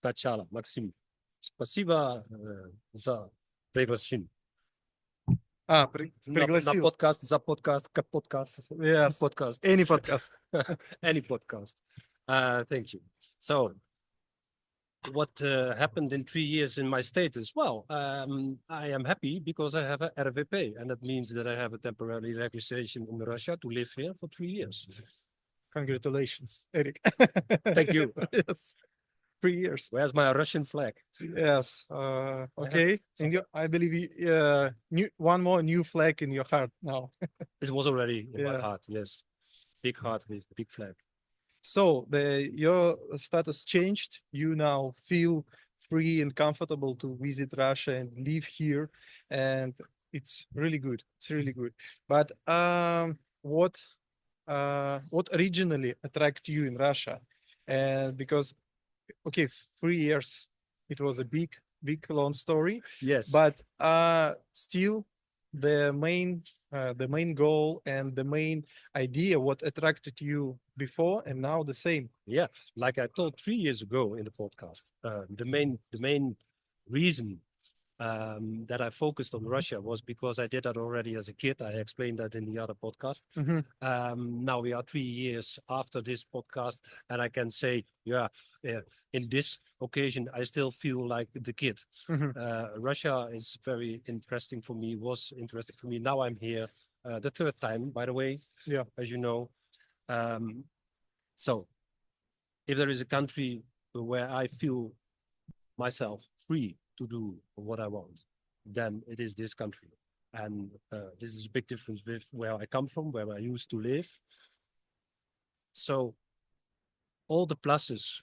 Сначала, Максим, спасибо за приглашение. На Пригласил. подкаст, за подкаст, подкаст. Yes. Podcast. Any podcast. Any podcast. Thank you. So, what happened in 3 years in my status? Well, I am happy because I have a RVP, and that means that I have a temporary registration in Russia to live here for 3 years. Congratulations, Eric. Thank you. Yes. 3 years. Where's my Russian flag? Yes. Okay. And I believe one more new flag in your heart now. It was already in my Yeah. heart, yes. Big heart with big flag. So your status changed. You now feel free and comfortable to visit Russia and live here, and it's really good. It's really good. But what originally attracted you in Russia? And because 3 years, it was a big long story. Yes. But still, the main goal and the main idea, what attracted you before and now the same. Yeah, like I told 3 years ago in the podcast, the main reason that I focused on Russia was because I did that already as a kid. I explained that in the other podcast. Now we are 3 years after this podcast, and I can say, in this occasion, I still feel like the kid. Russia is very interesting for me, was interesting for me. Now I'm here the third time, by the way, as you know. So if there is a country where I feel myself free to do what I want, then it is this country. And this is a big difference with where I come from, where I used to live. So all the pluses,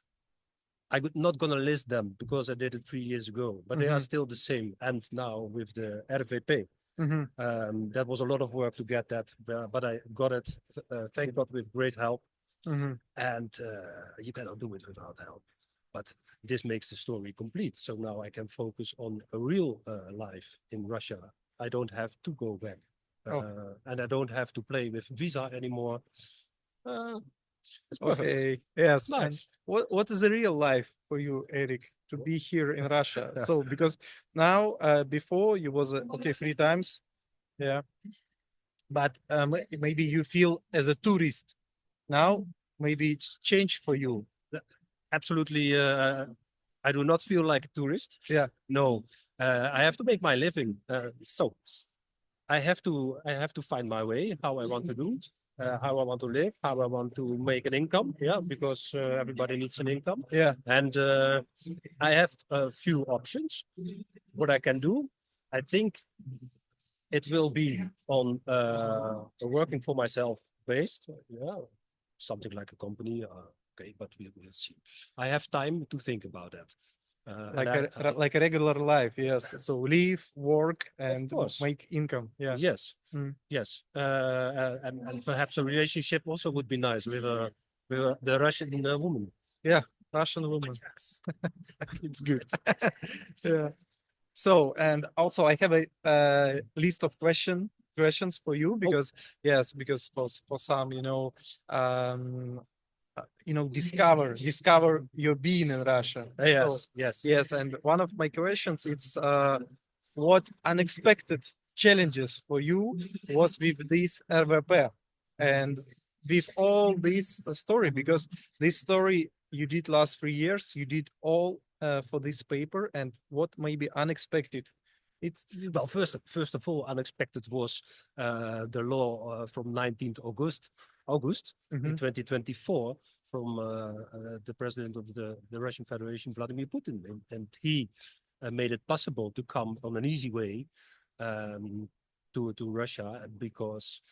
I'm not going to list them because I did it 3 years ago, but they are still the same. And now with the RVP, that was a lot of work to get that, but I got it, thank God, with great help. And you cannot do it without help. But this makes the story complete. So now I can focus on a real life in Russia. I don't have to go back. And I don't have to play with visa anymore. It's perfect. Okay. Yes. Nice. And what is the real life for you, Eric, to be here in Russia? So because now before you was 3 times, but maybe you feel as a tourist. Now maybe it's changed for you. Absolutely. I do not feel like a tourist. No. I have to make my living. So I have to find my way, how I want to do, how I want to live, how I want to make an income. Because everybody needs an income. And I have a few options. What I can do, I think it will be on working for myself based. Something like a company. Okay, but we will see. I have time to think about that. Like a regular life, yes. So live, work, and make income. Yes, yes. And perhaps a relationship also would be nice with the Russian woman. Russian woman. It's good. So, and also I have a list of questions for you because because for some, discover your being in Russia. Yes. And one of my questions is what unexpected challenges for you was with this RVP and with all this story, because this story you did last 3 years, you did all for this paper, and what may be unexpected? Well, first of all, unexpected was the law from 19th August in 2024 from the president of the Russian Federation, Vladimir Putin, and he made it possible to come on an easy way to Russia, because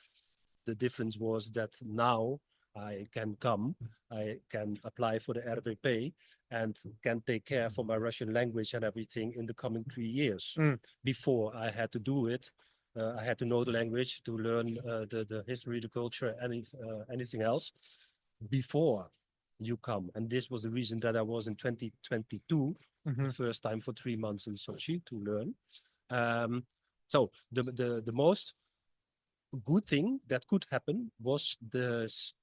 the difference was that now I can come, I can apply for the RVP and can take care for my Russian language and everything in the coming 3 years. Before I had to do it, I had to know the language, to learn the history, the culture, anything else before you come. And this was the reason that I was in 2022, the first time for 3 months in Sochi to learn. So the most good thing that could happen was this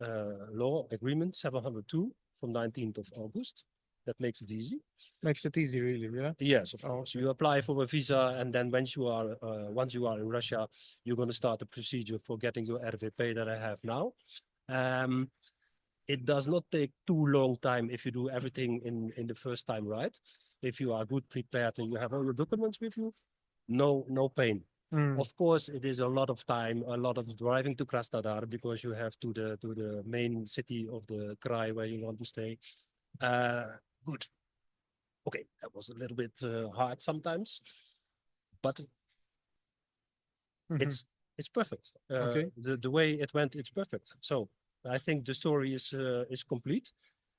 law agreement 702 from 19th of August. that makes it easy. Makes it easy, really, yeah? Yes, of course. You apply for a visa, and then once you are in Russia, you're going to start the procedure for getting your RVP that I have now. It does not take too long time if you do everything in the first time right. If you are good prepared and you have all your documents with you, no pain. Of course, it is a lot of time, a lot of driving to Krasnodar because you have to the main city of the Krai where you want to stay. Good. Okay, that was a little bit hard sometimes, but it's perfect. The way it went, it's perfect. So I think the story is complete,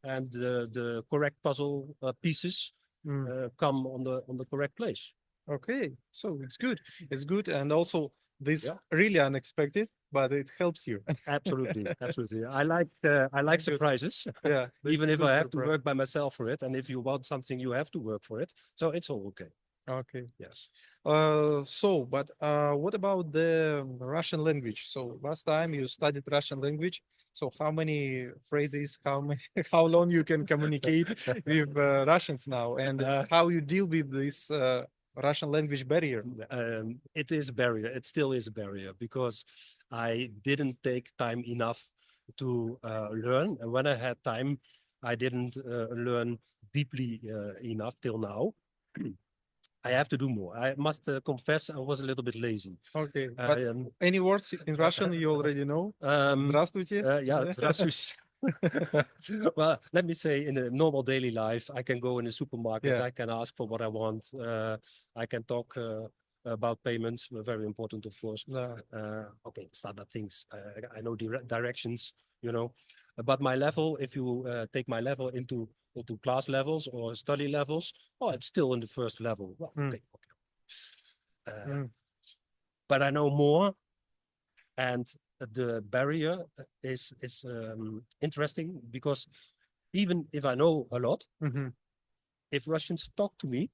and the correct puzzle pieces come on the correct place. Okay, so it's good. It's good, and also this really unexpected, but it helps you. Absolutely, absolutely. I like surprises. Yeah, even if I have to work by myself for it, and if you want something, you have to work for it. So it's all okay. Okay. Yes. But what about the Russian language? So last time you studied Russian language. So how many phrases, how long you can communicate with Russians now, and how you deal with this Russian language barrier? It is a barrier. It still is a barrier because I didn't take time enough to learn. And when I had time, I didn't learn deeply enough till now. I have to do more. I must confess I was a little bit lazy. Okay. But any words in Russian you already know? Здравствуйте. Yeah, здравствуйте. Well, let me say in a normal daily life, I can go in a supermarket, I can ask for what I want. I can talk about payments, very important, of course. Okay, standard things. I know directions, you know. But my level, if you take my level into class levels or study levels, it's still in the first level. Well, okay. But I know more, and the barrier is interesting because even if I know a lot, if Russians talk to me,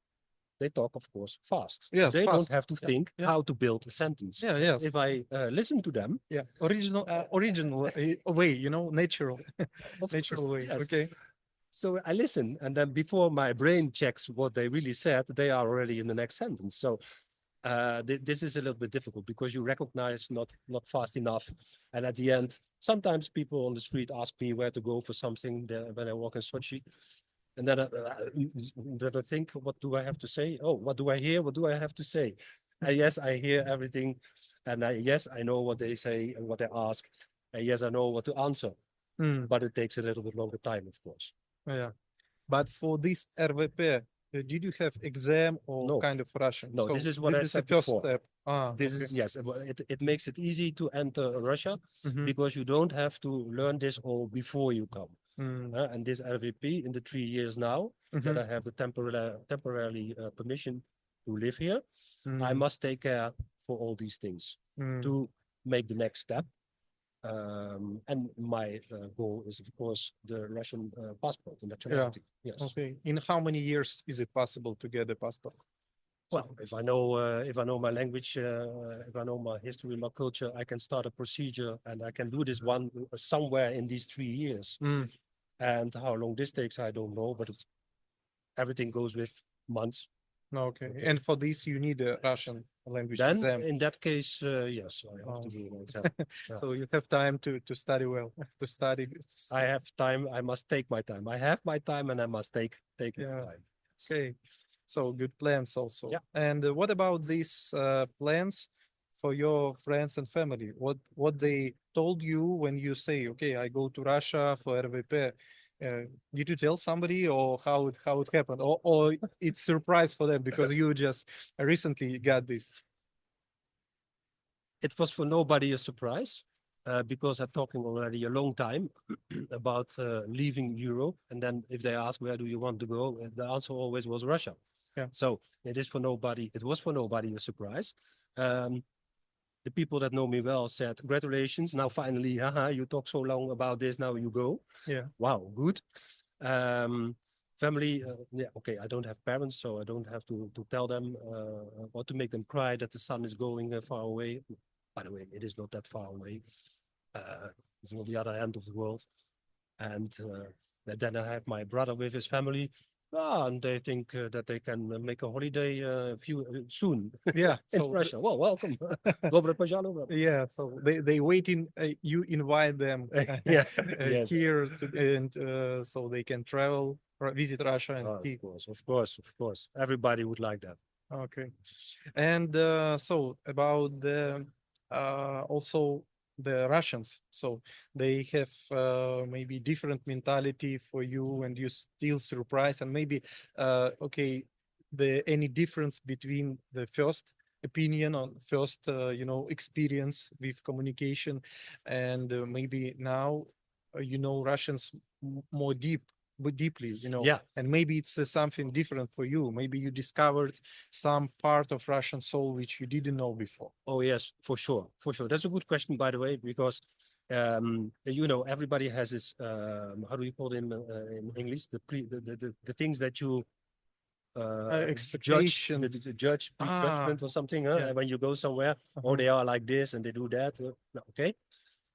they talk, of course, fast. Yes, they fast. Don't have to think how to build a sentence. Yes. If I listen to them, original way, natural, natural way. Yes. Okay. So I listen, and then before my brain checks what they really said, they are already in the next sentence. So this is a little bit difficult because you recognize not fast enough. And at the end, sometimes people on the street ask me where to go for something when I walk in Sochi. And then I think, what do I have to say? Oh, what do I hear? What do I have to say? And yes, I hear everything. And yes, I know what they say and what they ask. And yes, I know what to answer. But it takes a little bit longer time, of course. Yeah. But for this RVP, did you have exam or kind of Russian? No, so this is what I said the first before. step. This is, yes, it makes it easy to enter Russia because you don't have to learn this all before you come. And this RVP in the 3 years now that I have the temporarily permission to live here, I must take care for all these things to make the next step. And my goal is, of course, the Russian passport, the nationality. Yes. Okay. In how many years is it possible to get the passport? Well, if I know my language, if I know my history, my culture, I can start a procedure, and I can do this one somewhere in these 3 years. And how long this takes, I don't know, but everything goes with months. Okay. And for this, you need a Russian language Then, exam. in that case, yes, I have to do an exam. So you have time to study well, to study. I have time. I must take my time. I have my time, and I must take my time. Okay. So good plans also. Yeah. And what about these plans for your friends and family? What they told you when you say, okay, I go to Russia for RVP? Did you tell somebody, or how it happened, or it's surprise for them because you just recently got this? It was for nobody a surprise because I'm talking already a long time about leaving Europe. And then if they ask where do you want to go, the answer always was Russia. Yeah. So it was for nobody a surprise. The people that know me well said, congratulations, now finally, you talk so long about this, now you go. Yeah. Wow, good. Family, okay, I don't have parents, so I don't have to tell them or to make them cry that the son is going far away. By the way, it is not that far away. It's on the other end of the world. And then I have my brother with his family. And they think that they can make a holiday soon. Yeah, in Russia. Well, welcome. Добро пожаловать. Yeah, so they waiting. You invite them Yeah, yes. here and so they can travel or visit Russia and see. Of course. Everybody would like that. Okay, and so about the also the Russians. So they have maybe different mentality for you, and you still surprise. And maybe okay, any difference between the first opinion or first experience with communication, and maybe now Russians more deeply, Yeah. and maybe it's something different for you. Maybe you discovered some part of Russian soul which you didn't know before. Oh yes, for sure. That's a good question, by the way, because everybody has this how do you call them in English, the things that you Expectation, judge prejudgment or something, yeah. when you go somewhere. Oh, they are like this and they do that. Okay,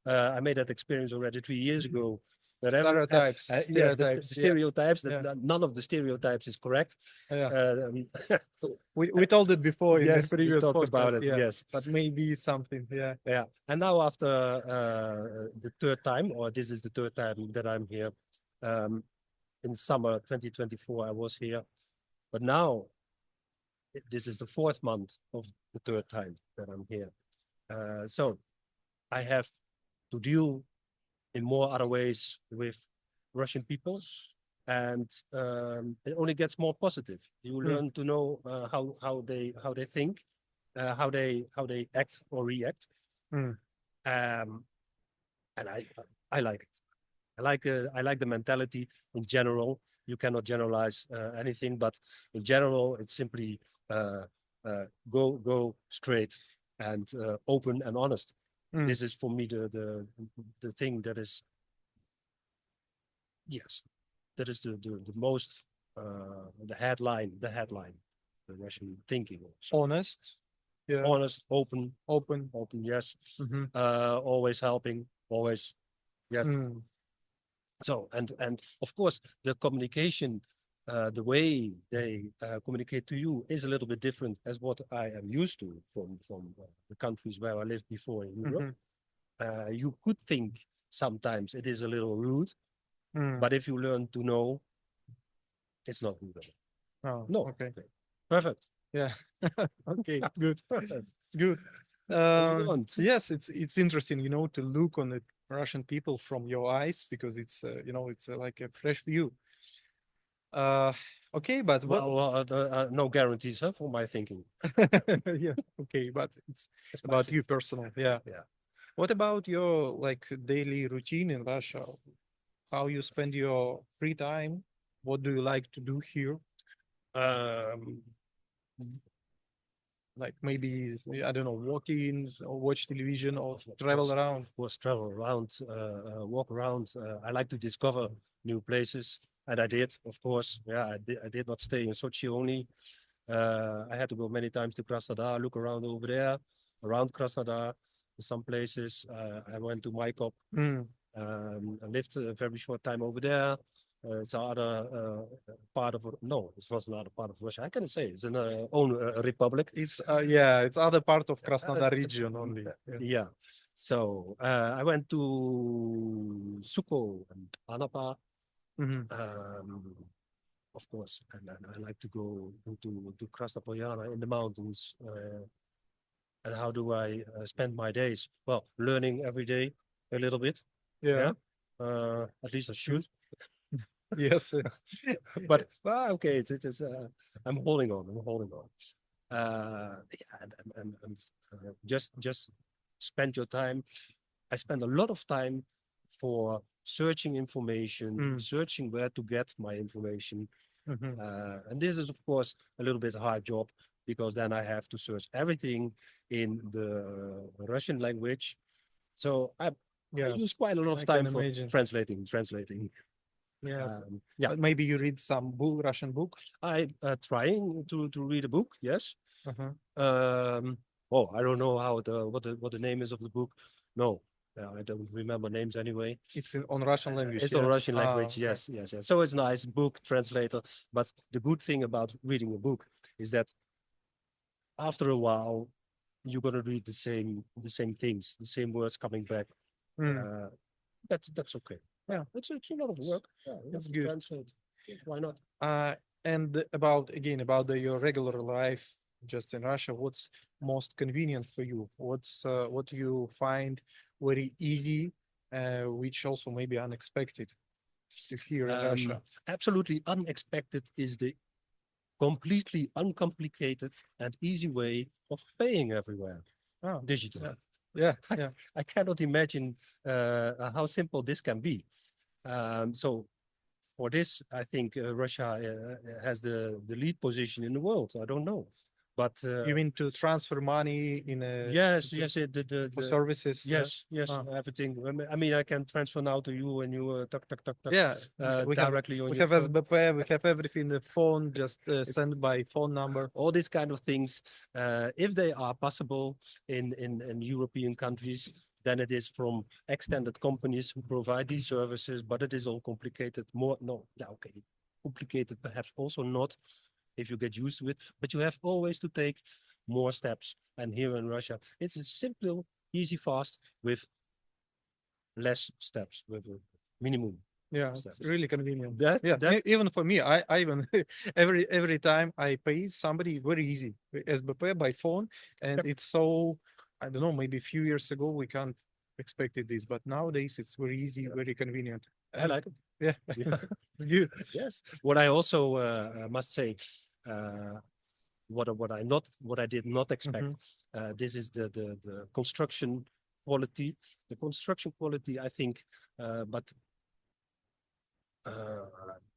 I made that experience already 3 years ago. Stereotypes, the stereotypes, yeah. that none of the stereotypes is correct. Yeah. We told it before in Yes, the previous we talked podcast, about it. yeah. Yes, But maybe something, yeah. And now after the third time, or this is the third time that I'm here, in summer 2024 I was here, but now this is the 4th month of the third time that I'm here. So I have to deal in more other ways with Russian people, and it only gets more positive. You learn to know how they think, how they act or react, and I like it. I like the mentality in general. You cannot generalize anything, but in general, it's simply go straight and open and honest. This is for me the thing that is, yes, that is the most the headline, the Russian thinking. So, honest, yeah, honest, open, yes, always helping, always, yes. So and of course the communication, the way they communicate to you is a little bit different as what I am used to from the countries where I lived before in Europe. You could think sometimes it is a little rude, but if you learn to know, it's not rude. Oh, no. Okay. Perfect. Yeah. Okay. Good. Perfect. Good. Yes, it's interesting, to look on the Russian people from your eyes, because it's it's like a fresh view. Okay, but no guarantees for my thinking. Yeah. Okay, but it's about you personal. Yeah. What about your daily routine in Russia? How you spend your free time? What do you like to do here? Like maybe, I don't know, walking or watch television or travel around. Of course, travel around, walk around. I like to discover new places, and I did, of course. Yeah, I did not stay in Sochi only. I had to go many times to Krasnodar, look around over there, around Krasnodar, some places. I went to Maikop. I lived a very short time over there. It's another part of, no, it's not another part of Russia. I can say it's an own republic. It's it's other part of Krasnodar region only. Yeah. So I went to Suko and Anapa. Of course, and I like to go to Krasnopolyana in the mountains. And how do I spend my days? Well, learning every day a little bit. Yeah. At least I should. Yes. But okay, it's I'm holding on. And just spend your time. I spend a lot of time for searching information, searching where to get my information. And this is, of course, a little bit hard job, because then I have to search everything in the Russian language. So I use quite a lot of time for translating. Yes. But maybe you read some Russian book. I trying to read a book. Yes. I don't know what the name is of the book. No, I don't remember names anyway. It's on Russian language. It's on Russian language. Yes, yes, yes. So it's nice book translator. But the good thing about reading a book is that after a while, you're gonna read the same things, the same words coming back. That's okay. Yeah, it's a lot of work. Yeah, that's good. Translate. Why not? And about your regular life just in Russia, what's most convenient for you? What do you find very easy, which also may be unexpected to hear in Russia? Absolutely unexpected is the completely uncomplicated and easy way of paying everywhere. Digital. Yeah. I cannot imagine how simple this can be. So for this, I think Russia has the lead position in the world. I don't know, but you mean to transfer money in a yes, for services? Yes, everything. I mean, I can transfer now to you, and you tuck. Yeah, directly on we your have phone. SBP, we have everything in the phone. Just send by phone number. All these kind of things, if they are possible in European countries, then it is from extended companies who provide these services, but it is all complicated. Complicated perhaps also not if you get used to it, but you have always to take more steps. And here in Russia, it's a simple, easy, fast with less steps, with a minimum. Yeah, it's really convenient. That even for me, I even every time I pay somebody very easy SBP by phone, and it's so, I don't know, maybe a few years ago we can't expected this, but nowadays it's very easy, very convenient. I like it. Yeah, it's good. Yes. What I also must say, what I did not expect. This is the construction quality. The construction quality, I think, but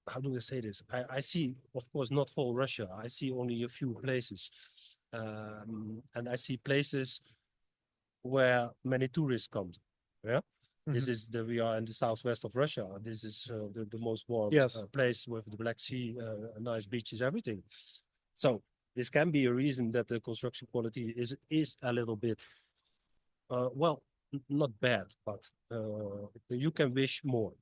how do I say this? I see, of course, not whole Russia. I see only a few places, and I see places where many tourists come. Yeah. This is we are in the southwest of Russia. This is the most warm place with the Black Sea, nice beaches, everything. So this can be a reason that the construction quality is a little bit, well, not bad, but you can wish more.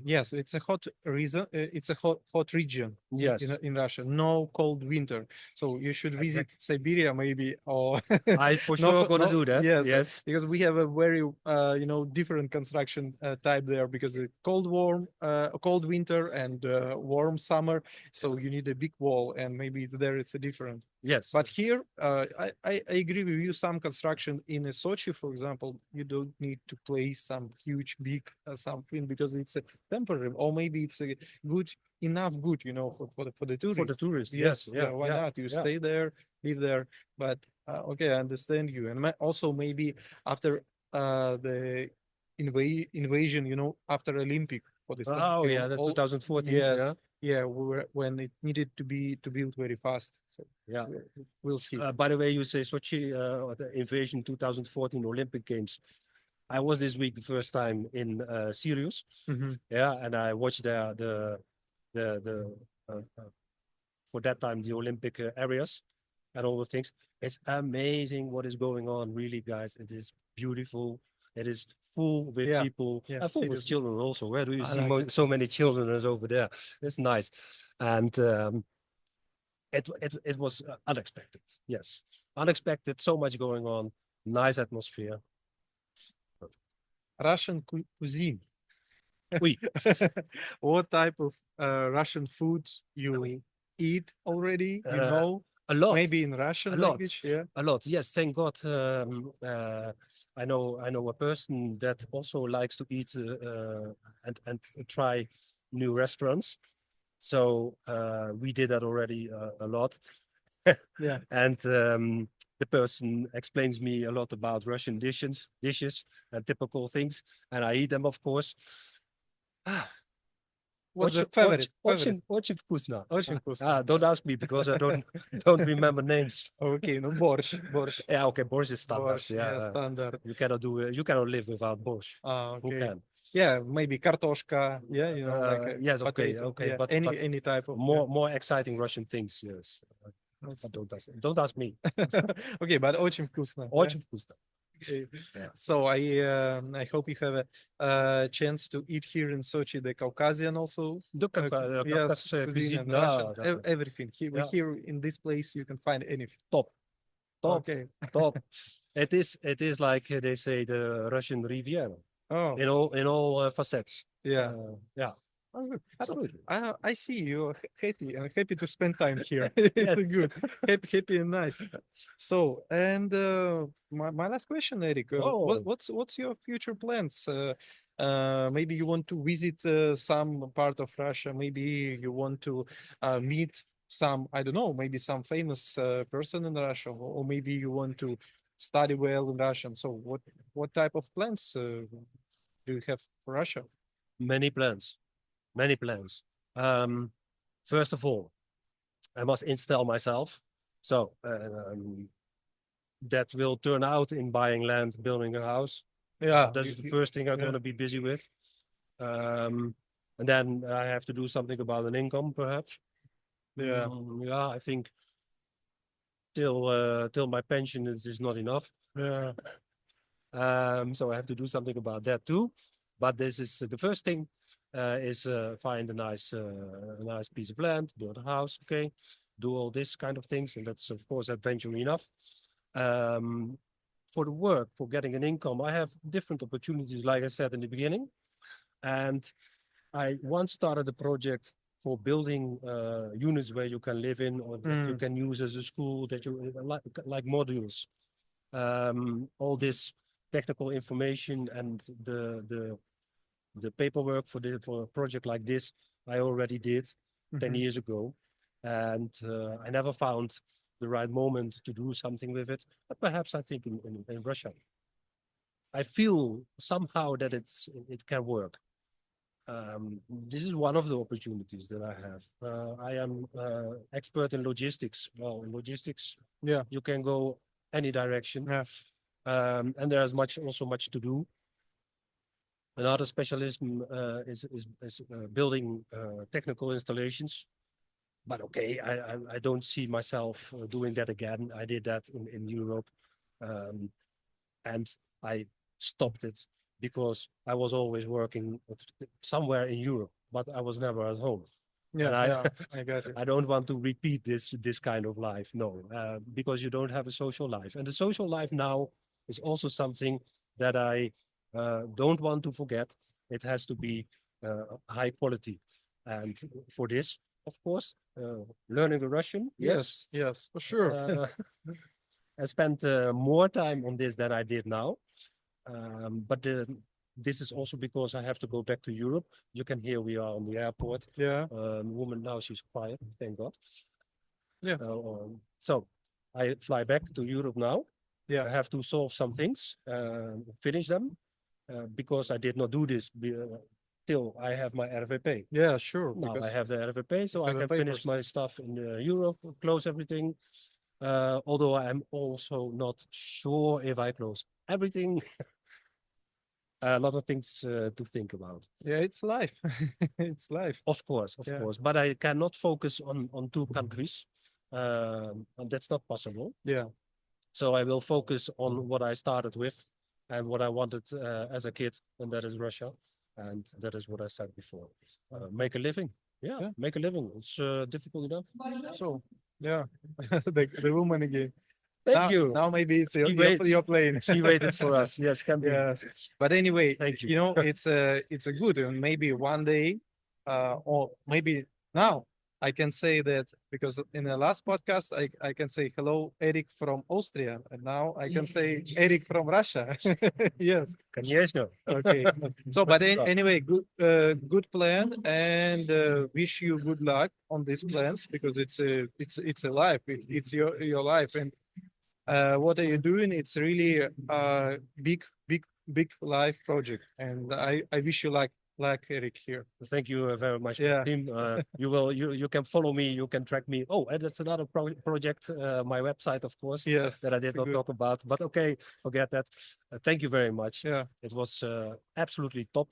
Yes, it's a hot reason. It's a hot region. Yes, in Russia, no cold winter. So you should visit Siberia maybe, or I for sure gonna do that. Yes, because we have a very different construction type there, because the cold winter and warm summer. So you need a big wall, and maybe there it's a different. Yes, but here I agree with you. Some construction in Sochi, for example, you don't need to place some huge big something, because it's a temporary, or maybe it's a good for the tourists. For the tourists, yes, why not? You stay there, live there. But okay, I understand you. And also maybe after the invasion, after Olympic for this. The 2014. When it needed to be built very fast. So we'll see. By the way, you say Sochi, the invasion 2014 Olympic Games. I was this week the first time in Sirius. And I watched the for that time the Olympic areas and all the things. It's amazing what is going on, really, guys. It is beautiful. It is full with people, and full with children also. Where do you see so many children as over there? It's nice, and it was unexpected. Yes, unexpected. So much going on. Nice atmosphere. Russian cuisine. Oui. What type of Russian food you eat already? A lot. Maybe in Russian language. A lot. Yes, thank God. I know a person that also likes to eat and try new restaurants. So we did that already a lot. And the person explains me a lot about Russian dishes and typical things, and I eat them, of course. What's your favorite? Очень вкусно. Don't ask me, because I don't remember names. Okay, no borscht. Yeah, okay, borscht is standard. Standard. You cannot live without borscht. Okay. Who can? Yeah, maybe kartoshka. Yes, potato. okay, but any type of more exciting Russian things. Yes. But don't ask me. Okay, but очень вкусно. Очень вкусно. Yeah. So I hope you have a chance to eat here in Sochi the Caucasian also. The Yes, Caucasian cuisine cuisine, and Russian, definitely. everything. Here, Yeah. here in this place you can find anything. Top. Okay. Top. It is like they say the Russian Riviera Oh, in all facets. yeah. Yeah. Oh, good. So, Absolutely. I see you're happy and happy to spend time here. Yes. It's good. Happy and nice. So, and my last question, Eric, Oh, what's your future plans? Maybe you want to visit some part of Russia. Maybe you want to meet some, I don't know, maybe some famous person in Russia, or maybe you want to study well in Russian. So, what type of plans do you have for Russia? many plans. Many plans. First of all, I must install myself. So that will turn out in buying land, building a house. Yeah, That's the first thing I'm going to be busy with. And then I have to do something about an income, perhaps. yeah. Yeah, I think till my pension is not enough. Yeah. So I have to do something about that too. But this is the first thing is find a nice piece of land, build a house, okay, do all this kind of things, and that's of course adventure enough. For the work, for getting an income, I have different opportunities, like I said in the beginning, and I once started a project for building units where you can live in or that you can use as a school, that you like modules. All this technical information and the paperwork for a project like this, I already did 10 years ago, and I never found the right moment to do something with it. But perhaps I think in Russia, I feel somehow that it can work. This is one of the opportunities that I have. I am expert in logistics. Well, in logistics, Yeah. you can go any direction. Yeah. And there's also much to do. Another specialism is building technical installations. But okay, I don't see myself doing that again. I did that in Europe, and I stopped it because I was always working somewhere in Europe, but I was never at home. Yeah, And I got it. I don't want to repeat this kind of life, no, because you don't have a social life. And the social life now is also something that I don't want to forget. It has to be high quality. And for this, of course, learning the Russian, yes. Yes, for sure. I spent more time on this than I did now. But this is also because I have to go back to Europe. You can hear we are on the airport. Yeah. Woman now, she's quiet, thank God. Yeah. So I fly back to Europe now. Yeah. I have to solve some things, finish them, because I did not do this till I have my RVP. Yeah, sure. Now because I have the RVP, so I have the can finish papers. my stuff in Europe, close everything. Although I'm also not sure if I close everything. A lot of things to think about. Yeah, it's life. It's life. Of course, Yeah. but I cannot focus on two countries. And that's not possible. Yeah. So I will focus on what I started with and what I wanted as a kid, and that is Russia. And that is what I said before. Make a living. Yeah, make a living. It's difficult enough. So, yeah, the woman again. Thank you. Now maybe it's your plane. She waited for us. Yes, can be. Yes. But anyway, Thank you. you know, it's a good, and maybe one day, or maybe now, I can say that because in the last podcast, I can say hello, Eric from Austria, and now I can say Eric from Russia. Yes. Конечно. Okay. So, but anyway, good plan, and wish you good luck on these plans because it's a life. It's your life, and what are you doing? It's really a big life project, and I wish you like Eric here. Thank you very much, Yeah. team. You can follow me. You can track me. Oh, and that's another project. My website, of course. Yes. That I did not talk about. But okay, forget that. Thank you very much. Yeah. It was absolutely top.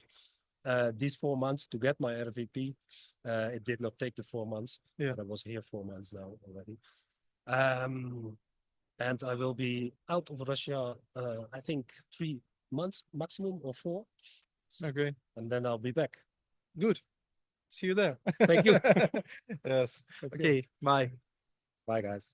These 4 months to get my RVP. It did not take the 4 months. Yeah. But I was here 4 months now already. and I will be out of Russia, I think 3 months maximum or 4. Okay. And then I'll be back. Good. See you there. Thank you. Yes. Okay. Bye. Bye, guys.